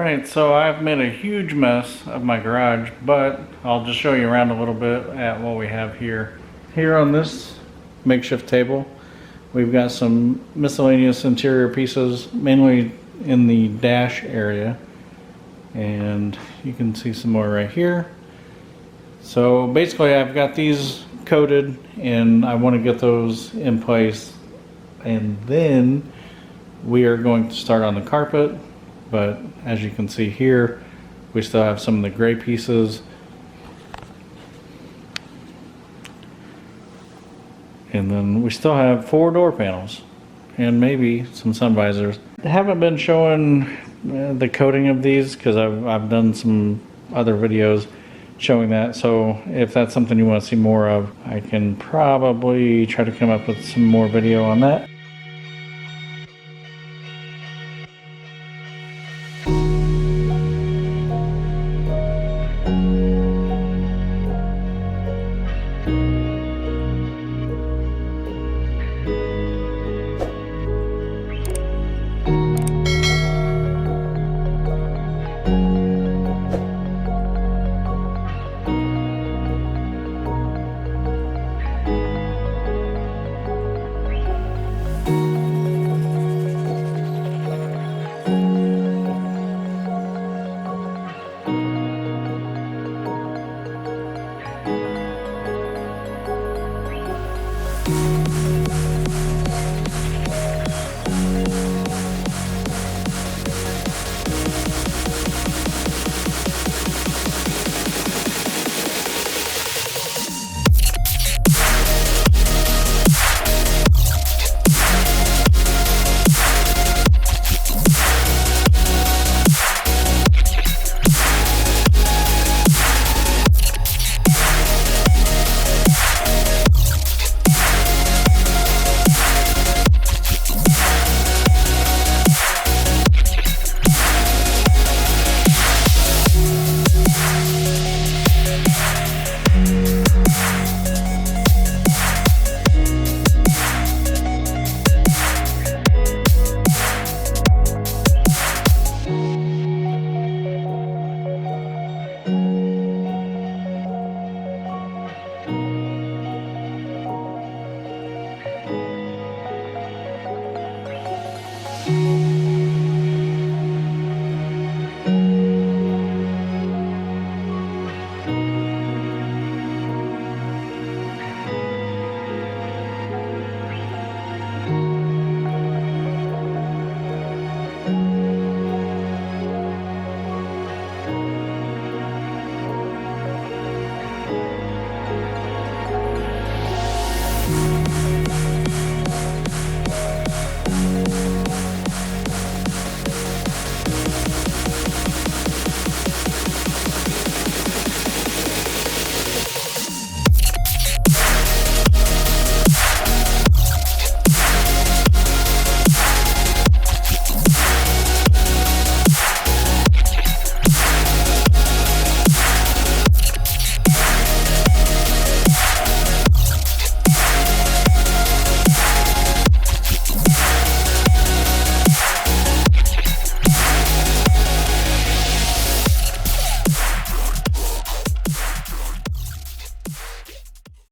Alright, so I've made a huge mess of my garage, but I'll just show you around a little bit at what we have here. Here on this makeshift table, we've got some miscellaneous interior pieces, mainly in the dash area. And you can see some more right here. So basically I've got these coated and I want to get those in place. And then we are going to start on the carpet. But as you can see here, we still have some of the gray pieces. And then we still have 4 door panels and maybe some sun visors. I haven't been showing the coating of these because I've done some other videos showing that. So if that's something you want to see more of, I can probably try to come up with some more video on that.